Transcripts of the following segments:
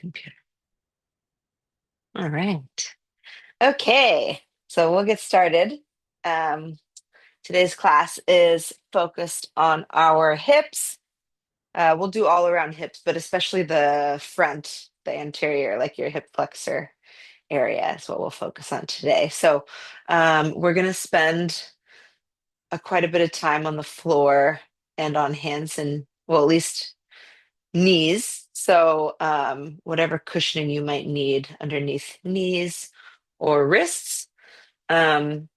computer. All right. Okay. So we'll get started. Um, Today's class is focused on our hips. We'll do all around hips, but especially the front, the anterior, like your hip flexor area is what we'll focus on today. So we're going to spend quite a bit of time on the floor and on hands and, well, at least knees. So, whatever cushioning you might need underneath knees or wrists. Um,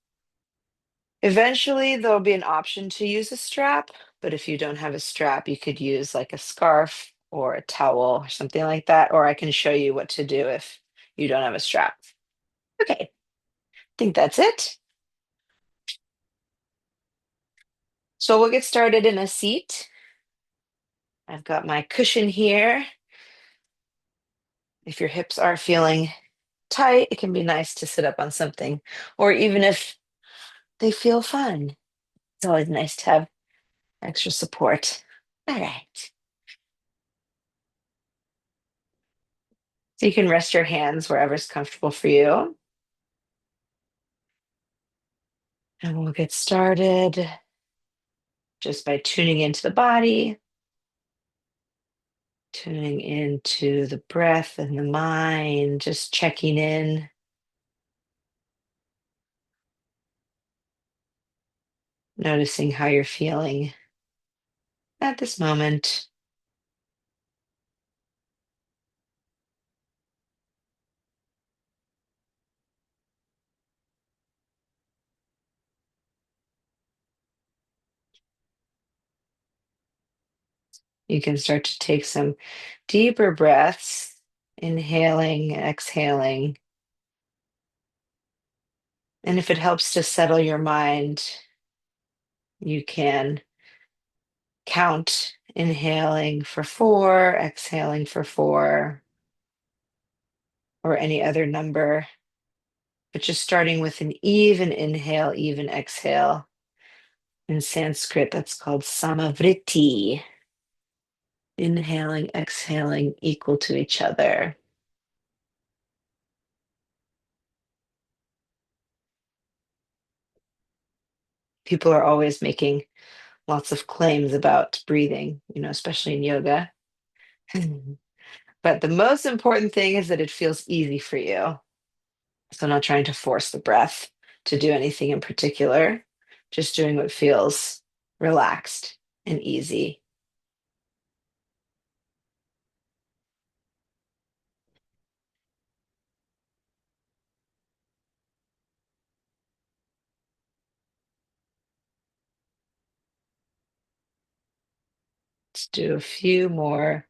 Eventually, there'll be an option to use a strap, but if you don't have a strap, you could use like a scarf or a towel or something like that. Or I can show you what to do if you don't have a strap. Okay, I think that's it. So we'll get started in a seat. I've got my cushion here. If your hips are feeling tight, it can be nice to sit up on something, or even if they feel fun. It's always nice to have extra support. All right. So you can rest your hands wherever's comfortable for you. And we'll get started just by tuning into the body, tuning into the breath and the mind, just checking in, noticing how you're feeling at this moment. You can start to take some deeper breaths, inhaling, exhaling. And if it helps to settle your mind, you can count, inhaling for 4, exhaling for 4, or any other number, but just starting with an even inhale, even exhale. In Sanskrit, that's called samavriti. Inhaling, exhaling equal to each other. People are always making lots of claims about breathing, especially in yoga. But the most important thing is that it feels easy for you. So, not trying to force the breath to do anything in particular, just doing what feels relaxed and easy. Let's do a few more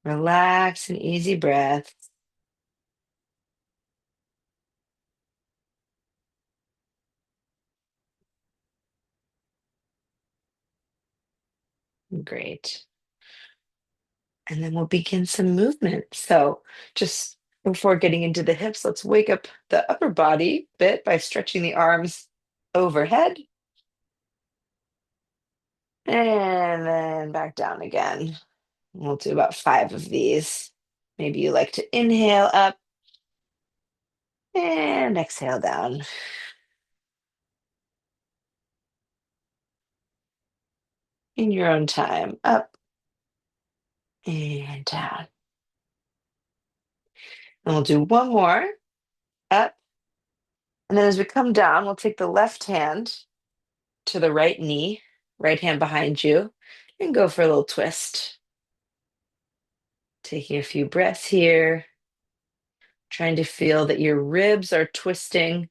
relaxed and easy breaths. Great. And then we'll begin some movement. So, just before getting into the hips, let's wake up the upper body a bit by stretching the arms overhead and then back down again. We'll do about 5 of these. Maybe you like to inhale up and exhale down in your own time. Up and down. And we'll do one more up. And then as we come down, we'll take the left hand to the right knee, right hand behind you, and go for a little twist. Taking a few breaths here, trying to feel that your ribs are twisting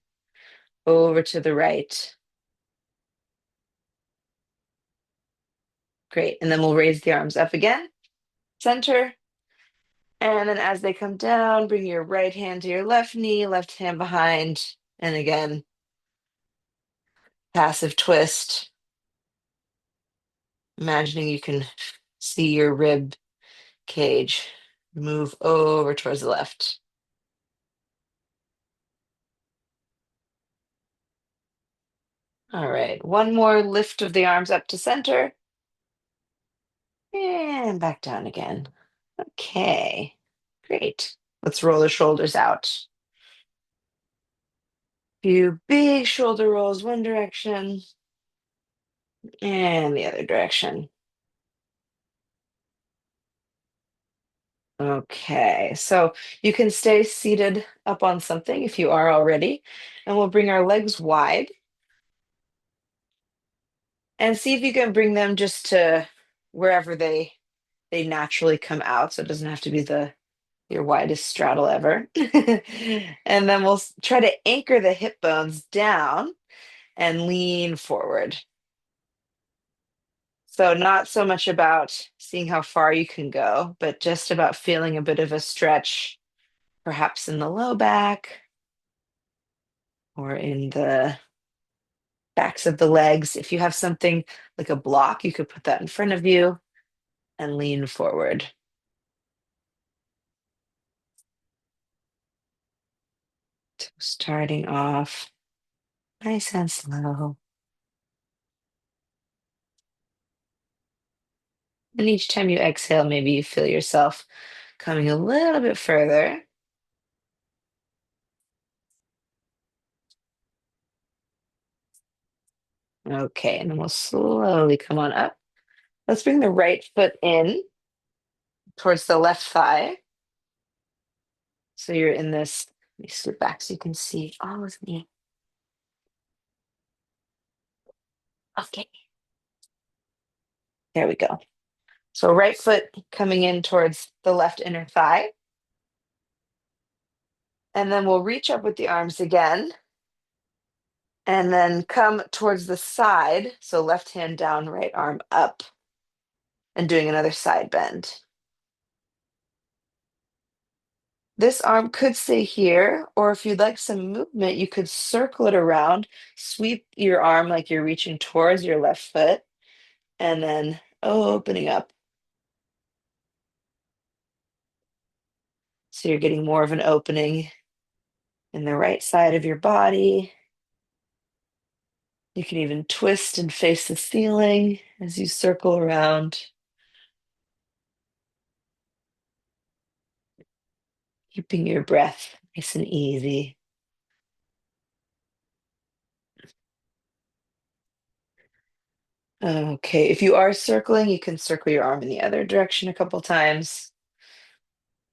over to the right. Great. And then we'll raise the arms up again, center. And then as they come down, bring your right hand to your left knee, left hand behind. And again, passive twist. Imagining you can see your rib cage move over towards the left. All right, one more lift of the arms up to center and back down again. Okay. Great. Let's roll the shoulders out. Few big shoulder rolls one direction and the other direction. Okay, so you can stay seated up on something if you are already, and we'll bring our legs wide and see if you can bring them just to wherever they naturally come out. So it doesn't have to be the your widest straddle ever. And then we'll try to anchor the hip bones down and lean forward. So not so much about seeing how far you can go, but just about feeling a bit of a stretch, perhaps in the low back or in the backs of the legs. If you have something like a block, you could put that in front of you and lean forward. So starting off nice and slow. And each time you exhale, maybe you feel yourself coming a little bit further. Okay, and then we'll slowly come on up. Let's bring the right foot in towards the left thigh. So you're in this, let me slip back so you can see all of me. Okay, there we go. So right foot coming in towards the left inner thigh. And then we'll reach up with the arms again and then come towards the side. So left hand down, right arm up, and doing another side bend. This arm could stay here, or if you'd like some movement, you could circle it around, sweep your arm like you're reaching towards your left foot, and then opening up. So you're getting more of an opening in the right side of your body. You can even twist and face the ceiling as you circle around, keeping your breath nice and easy. Okay, if you are circling, you can circle your arm in the other direction a couple times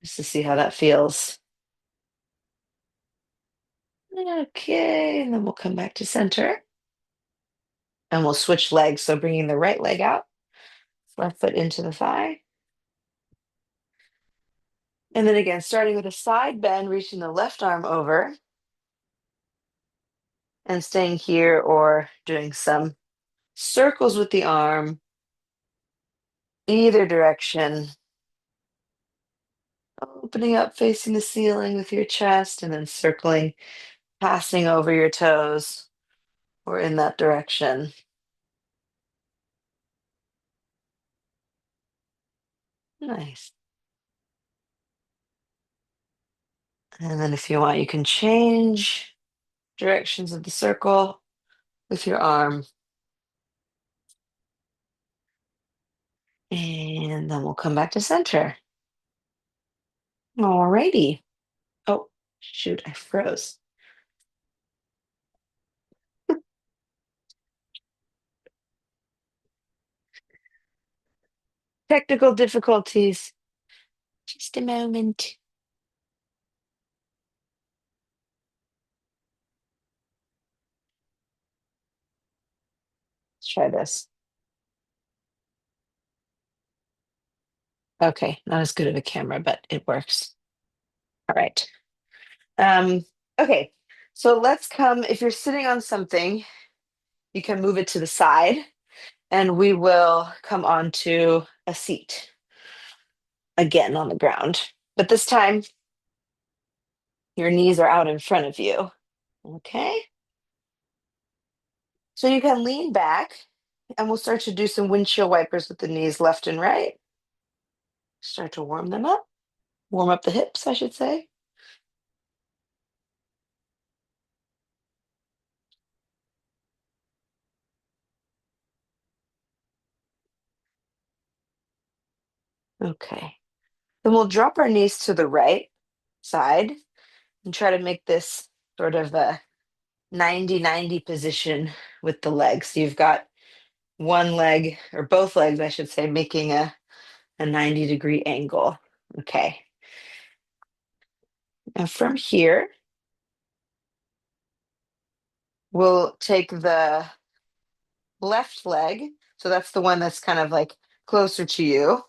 just to see how that feels. Okay, and then we'll come back to center and we'll switch legs. So bringing the right leg out, left foot into the thigh. And then again, starting with a side bend, reaching the left arm over and staying here or doing some circles with the arm, either direction. Opening up, facing the ceiling with your chest, and then circling, passing over your toes or in that direction. Nice. And then if you want, you can change directions of the circle with your arm. And then we'll come back to center. Alrighty. Oh, shoot, I froze. Technical difficulties. Just a moment. Let's try this. Okay, not as good of a camera, but it works. All right. Um, okay, so let's come, if you're sitting on something, you can move it to the side and we will come onto a seat again on the ground. But this time, your knees are out in front of you. Okay, so you can lean back and we'll start to do some windshield wipers with the knees left and right. Start to warm them up, warm up the hips, I should say. Okay. Then we'll drop our knees to the right side and try to make this sort of a 90-90 position with the legs. So you've got one leg, or both legs, I should say, making a 90-degree angle. Okay. Now from here, we'll take the left leg, so that's the one that's kind of like closer to you,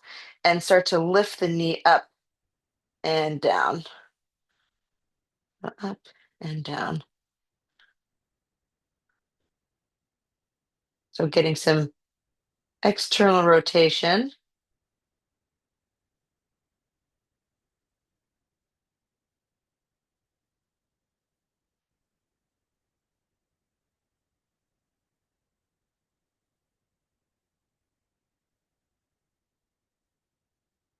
and start to lift the knee up and down, up and down. So getting some external rotation.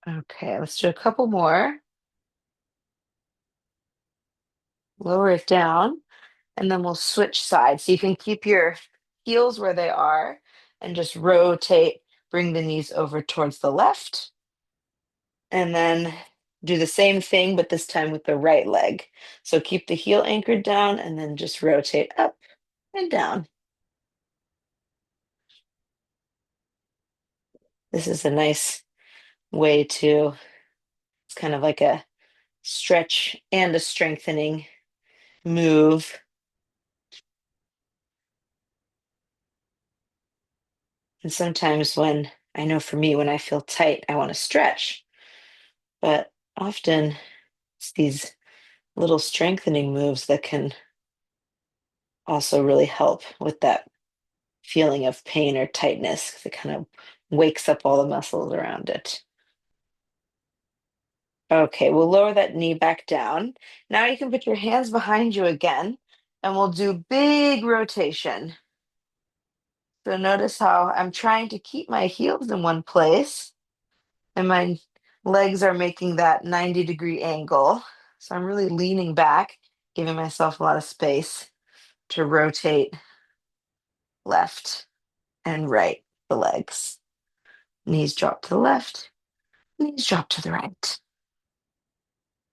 Okay, let's do a couple more. Lower it down, and then we'll switch sides. So you can keep your heels where they are and just rotate, bring the knees over towards the left, and then do the same thing, but this time with the right leg. So keep the heel anchored down and then just rotate up and down. This is a nice way to, it's kind of like a stretch and a strengthening move. And sometimes when I know for me, when I feel tight, I want to stretch, but often it's these little strengthening moves that can also really help with that feeling of pain or tightness, 'cause it kind of wakes up all the muscles around it. Okay, we'll lower that knee back down. Now you can put your hands behind you again, and we'll do big rotation. So notice how I'm trying to keep my heels in one place, and my legs are making that 90-degree angle. So I'm really leaning back, giving myself a lot of space to rotate left and right the legs. Knees drop to the left, knees drop to the right.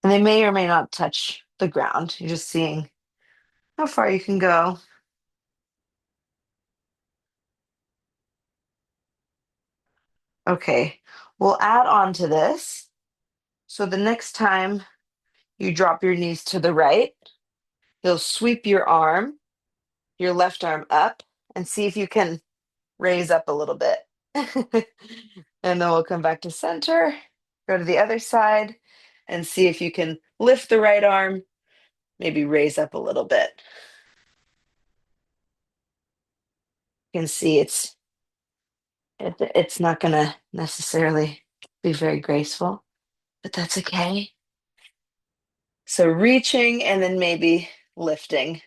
And they may or may not touch the ground. You're just seeing how far you can go. Okay, we'll add on to this. So the next time you drop your knees to the right, you'll sweep your left arm up, and see if you can raise up a little bit. And then we'll come back to center, go to the other side, and see if you can lift the right arm, maybe raise up a little bit. You can see it's not going to necessarily be very graceful, but that's okay. So reaching and then maybe lifting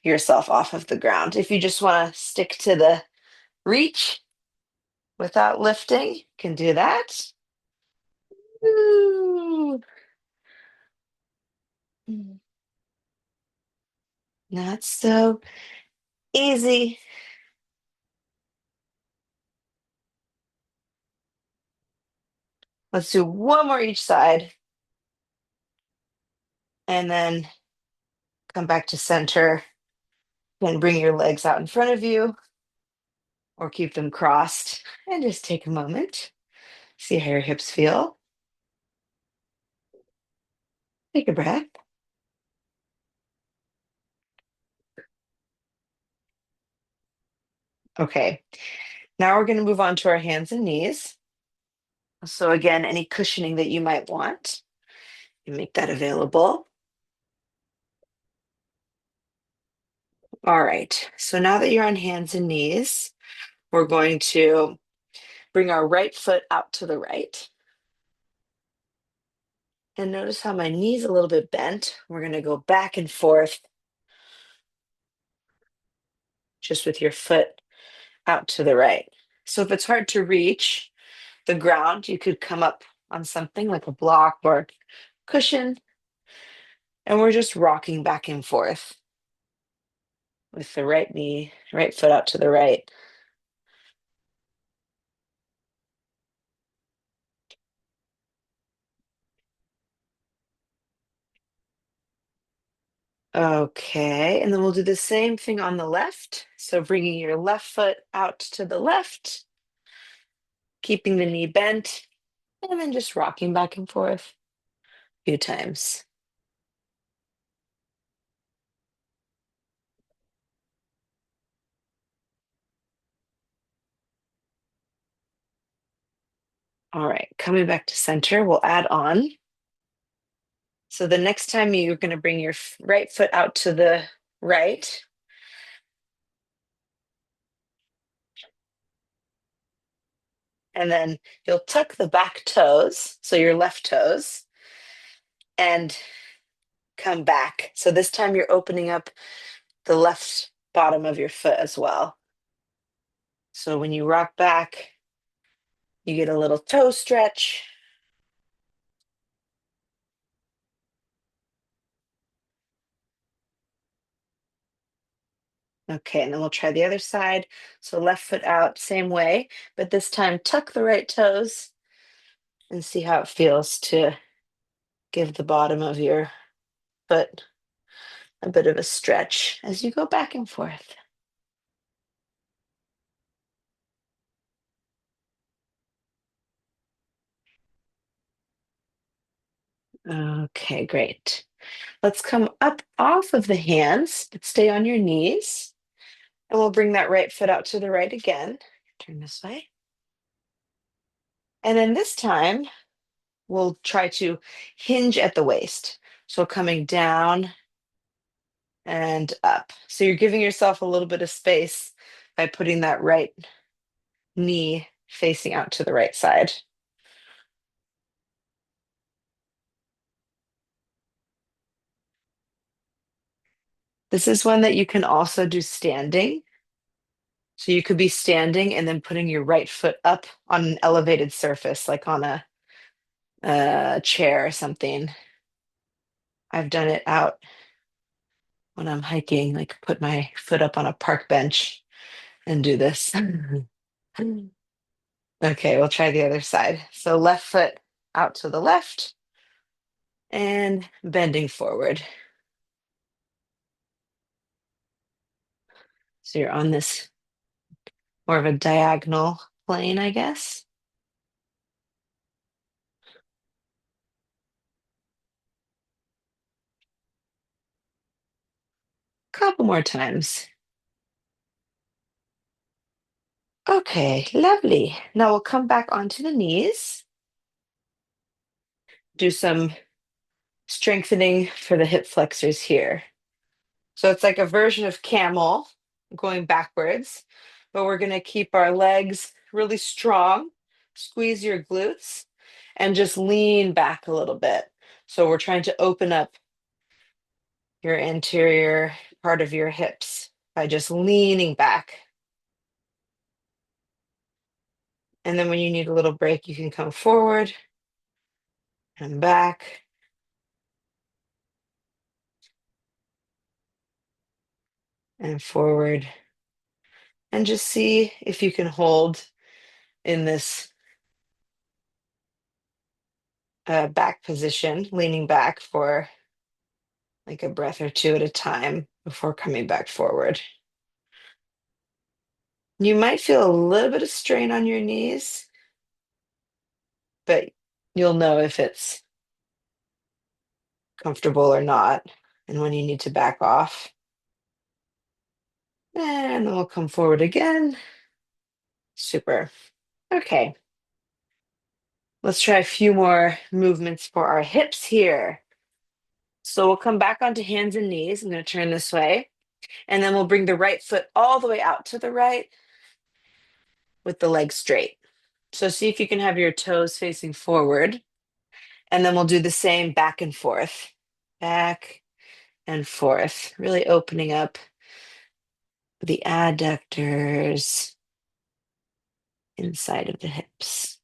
yourself off of the ground. If you just want to stick to the reach without lifting, you can do that. Ooh. Not so easy. Let's do one more each side and then come back to center. Then bring your legs out in front of you or keep them crossed and just take a moment. See how your hips feel. Take a breath. Okay, now we're going to move on to our hands and knees. So, again, any cushioning that you might want, you make that available. All right, so now that you're on hands and knees, we're going to bring our right foot out to the right. And notice how my knee's a little bit bent. We're going to go back and forth just with your foot out to the right. So if it's hard to reach the ground, you could come up on something like a block or cushion, and we're just rocking back and forth with the right knee, right foot out to the right. Okay, and then we'll do the same thing on the left. So bringing your left foot out to the left, keeping the knee bent, and then just rocking back and forth a few times. All right, coming back to center, we'll add on. So the next time you're going to bring your right foot out to the right, and then you'll tuck the back toes, so your left toes, and come back. So this time you're opening up the left bottom of your foot as well. So when you rock back, you get a little toe stretch. Okay, and then we'll try the other side. So left foot out, same way, but this time tuck the right toes and see how it feels to give the bottom of your foot a bit of a stretch as you go back and forth. Okay, great. Let's come up off of the hands, but stay on your knees. And we'll bring that right foot out to the right again. Turn this way. And then this time, we'll try to hinge at the waist. So coming down and up. So you're giving yourself a little bit of space by putting that right knee facing out to the right side. This is one that you can also do standing. So you could be standing and then putting your right foot up on an elevated surface, like on a chair or something. I've done it out when I'm hiking, like put my foot up on a park bench and do this. Okay, we'll try the other side. So left foot out to the left and bending forward. So you're on this more of a diagonal plane, I guess. Couple more times. Okay, lovely. Now we'll come back onto the knees, do some strengthening for the hip flexors here. So it's like a version of camel going backwards, but we're going to keep our legs really strong, squeeze your glutes, and just lean back a little bit. So we're trying to open up your anterior part of your hips by just leaning back. And then when you need a little break, you can come forward and back. And forward. And just see if you can hold in this back position, leaning back for like a breath or two at a time before coming back forward. You might feel a little bit of strain on your knees, but you'll know if it's comfortable or not and when you need to back off. And then we'll come forward again. Super. Okay. Let's try a few more movements for our hips here. So we'll come back onto hands and knees. I'm going to turn this way. And then we'll bring the right foot all the way out to the right with the leg straight. So see if you can have your toes facing forward. And then we'll do the same back and forth, back and forth, really opening up the adductors inside of the hips.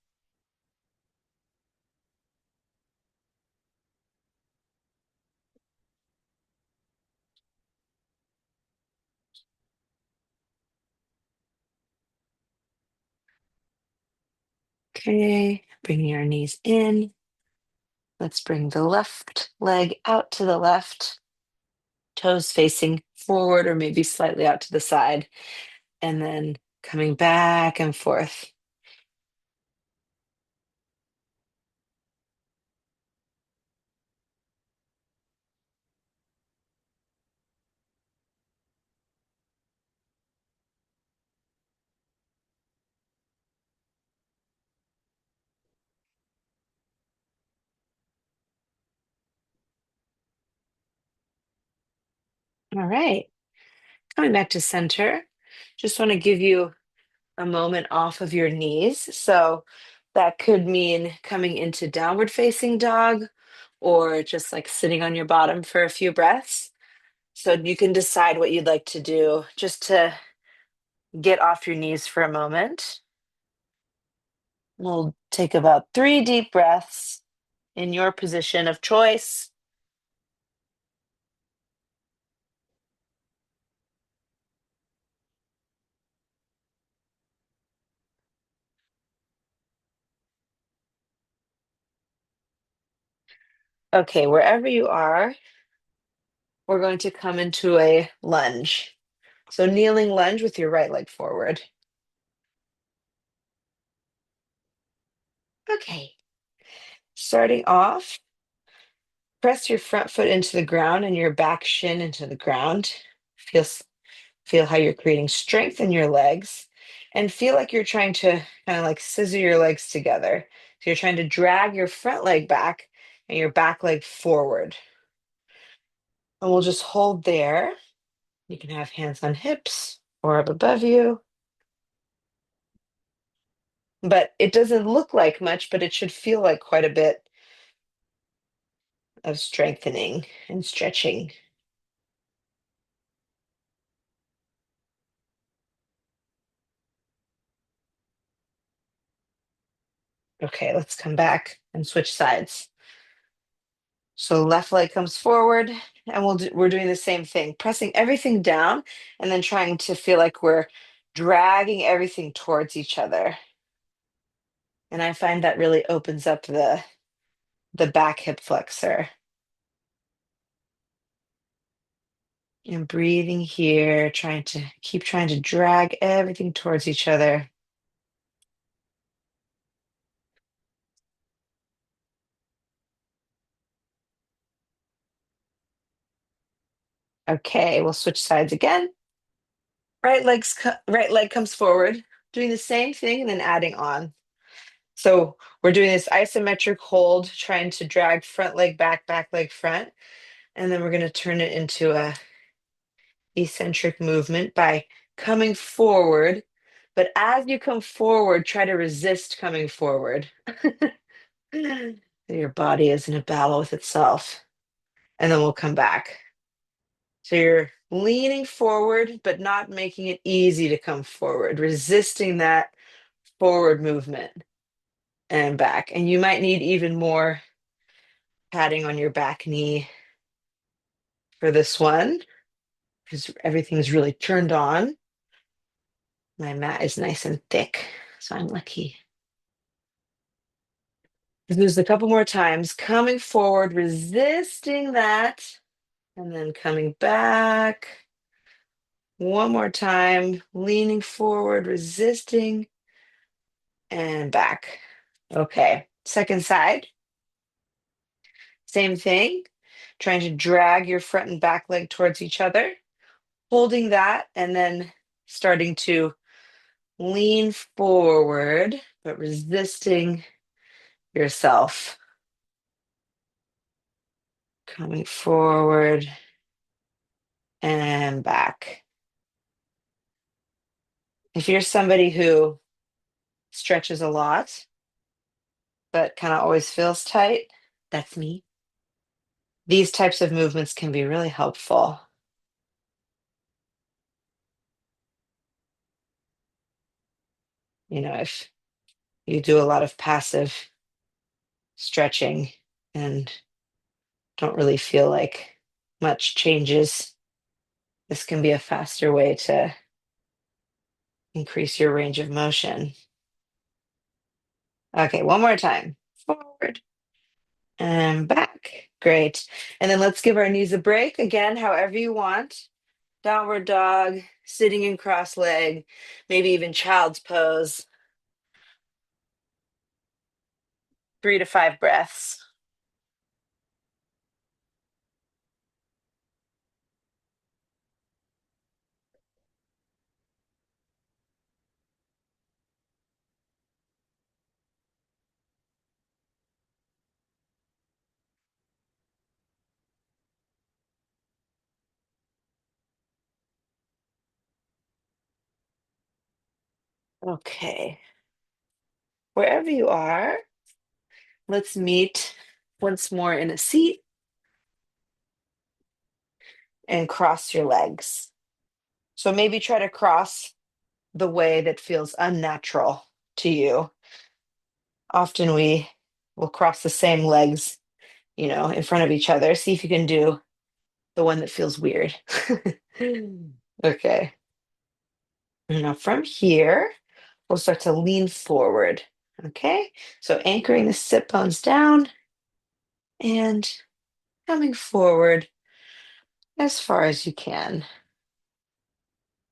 Okay, bringing our knees in. Let's bring the left leg out to the left. Toes facing forward or maybe slightly out to the side, and then coming back and forth. All right. Coming back to center. Just want to give you a moment off of your knees. So that could mean coming into downward facing dog or just like sitting on your bottom for a few breaths. So you can decide what you'd like to do just to get off your knees for a moment. We'll take about 3 deep breaths in your position of choice. Okay, wherever you are, we're going to come into a lunge. So kneeling lunge with your right leg forward. Okay, starting off, press your front foot into the ground and your back shin into the ground. Feel, feel how you're creating strength in your legs and feel like you're trying to kind of like scissor your legs together. So you're trying to drag your front leg back and your back leg forward. And we'll just hold there. You can have hands on hips or up above you. But it doesn't look like much, but it should feel like quite a bit of strengthening and stretching. Okay, let's come back and switch sides. So left leg comes forward, and we're doing the same thing, pressing everything down and then trying to feel like we're dragging everything towards each other. And I find that really opens up the back hip flexor. And breathing here, trying to keep trying to drag everything towards each other. Okay, we'll switch sides again. Right leg comes forward, doing the same thing and then adding on. So we're doing this isometric hold, trying to drag front leg back leg front, and then we're going to turn it into a eccentric movement by coming forward. But as you come forward, try to resist coming forward. Your body is in a battle with itself, and then we'll come back. So you're leaning forward, but not making it easy to come forward, resisting that forward movement and back. And you might need even more padding on your back knee for this one because everything's really turned on. My mat is nice and thick, so I'm lucky. Do this a couple more times, coming forward, resisting that, and then coming back. One more time, leaning forward, resisting, and back. Okay, second side. Same thing, trying to drag your front and back leg towards each other, holding that, and then starting to lean forward, but resisting yourself. Coming forward and back. If you're somebody who stretches a lot, but kind of always feels tight, that's me. These types of movements can be really helpful. If you do a lot of passive stretching and don't really feel like much changes, this can be a faster way to increase your range of motion. Okay, one more time. Forward And back. Great. And then let's give our knees a break again, however you want. Downward dog, sitting in cross leg, maybe even child's pose. 3 to 5 breaths. Okay. Wherever you are, let's meet once more in a seat and cross your legs. So maybe try to cross the way that feels unnatural to you. Often we will cross the same legs, in front of each other. See if you can do the one that feels weird. Okay. Now from here, we'll start to lean forward. Okay. So anchoring the sit bones down and coming forward as far as you can. You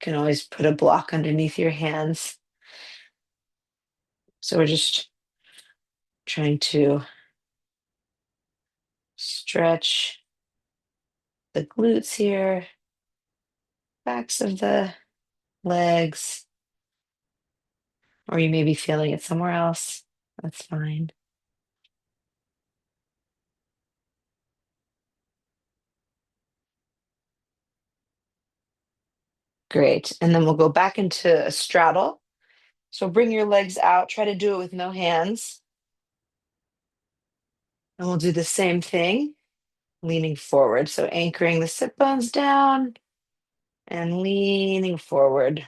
can always put a block underneath your hands. So we're just trying to stretch the glutes here, backs of the legs, or you may be feeling it somewhere else. That's fine. Great. And then we'll go back into a straddle. So bring your legs out. Try to do it with no hands. And we'll do the same thing, leaning forward. So anchoring the sit bones down and leaning forward.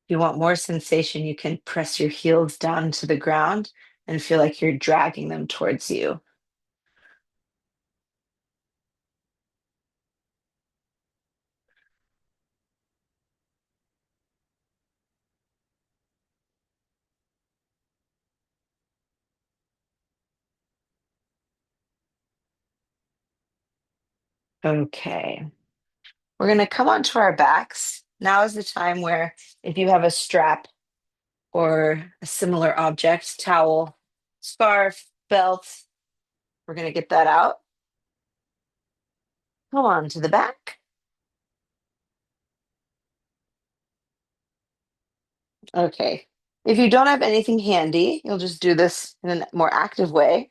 If you want more sensation, you can press your heels down into the ground and feel like you're dragging them towards you. Okay. We're going to come onto our backs. Now is the time where if you have a strap or a similar object, towel, scarf, belt, we're going to get that out. Come on to the back. Okay. If you don't have anything handy, you'll just do this in a more active way.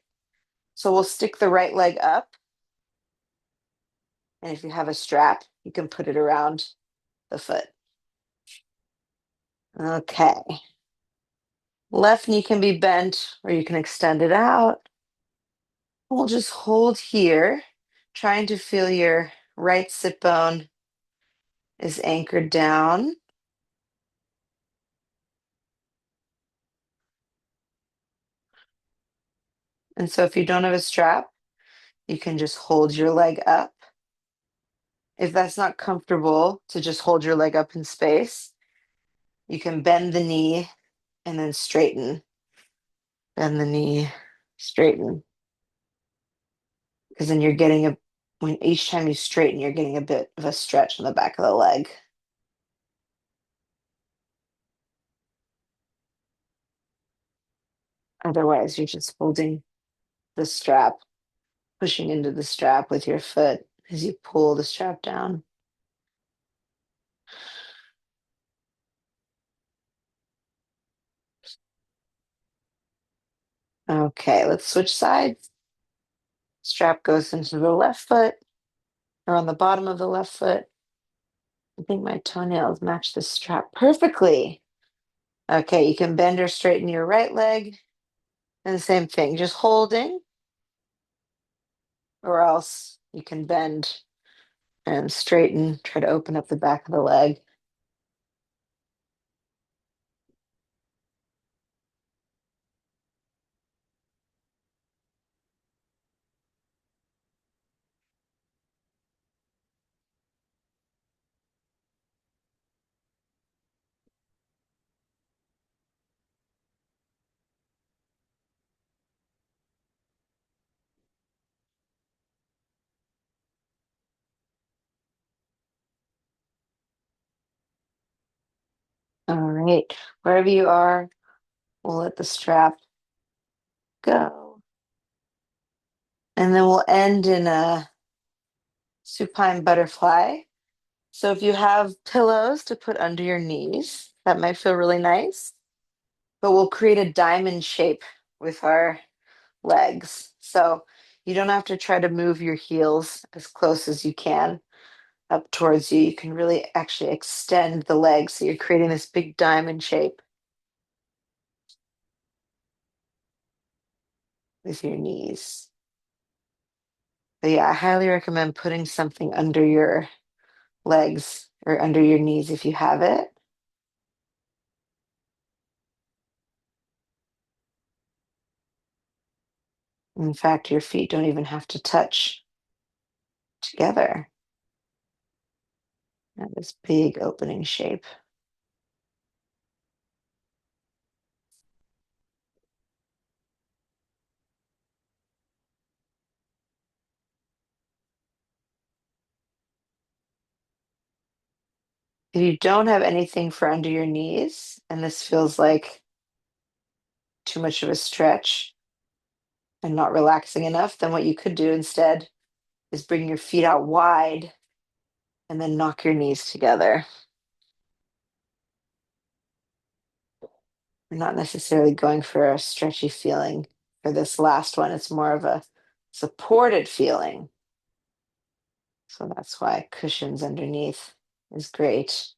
So we'll stick the right leg up. And if you have a strap, you can put it around the foot. Okay. Left knee can be bent or you can extend it out. We'll just hold here, trying to feel your right sit bone is anchored down. And so if you don't have a strap, you can just hold your leg up. If that's not comfortable to just hold your leg up in space, you can bend the knee and then straighten. Bend the knee, straighten. Because then you're getting when each time you straighten, you're getting a bit of a stretch on the back of the leg. Otherwise, you're just holding the strap, pushing into the strap with your foot as you pull the strap down. Okay, let's switch sides. Strap goes into the left foot or on the bottom of the left foot. I think my toenails match the strap perfectly. Okay, you can bend or straighten your right leg. And the same thing, just holding, or else you can bend and straighten, try to open up the back of the leg. right. Wherever you are, we'll let the strap go. And then we'll end in a supine butterfly. So if you have pillows to put under your knees, that might feel really nice. But we'll create a diamond shape with our legs. So you don't have to try to move your heels as close as you can up towards you. You can really actually extend the legs. So you're creating this big diamond shape with your knees. But yeah, I highly recommend putting something under your legs or under your knees if you have it. In fact, your feet don't even have to touch together. That this big opening shape. If you don't have anything for under your knees, and this feels like too much of a stretch and not relaxing enough, then what you could do instead is bring your feet out wide and then knock your knees together. You're not necessarily going for a stretchy feeling for this last one. It's more of a supported feeling. So that's why cushions underneath is great.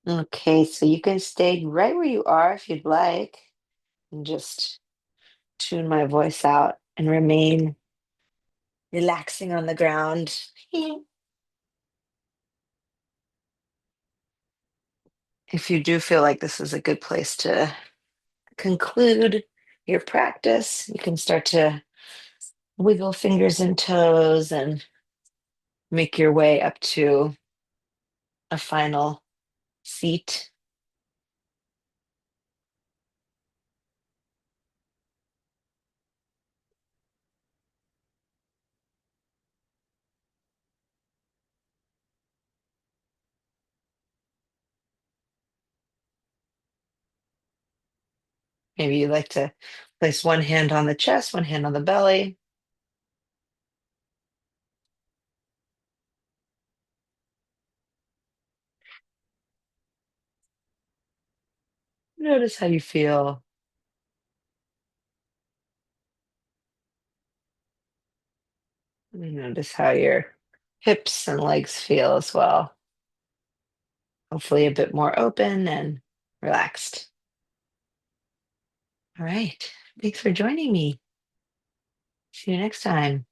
Okay, so you can stay right where you are if you'd like and just tune my voice out and remain relaxing on the ground. If you do feel like this is a good place to conclude your practice, you can start to wiggle fingers and toes and make your way up to a final seat. Maybe you'd like to place one hand on the chest, one hand on the belly. Notice how you feel. Notice how your hips and legs feel as well. Hopefully, a bit more open and relaxed. All right. Thanks for joining me. See you next time.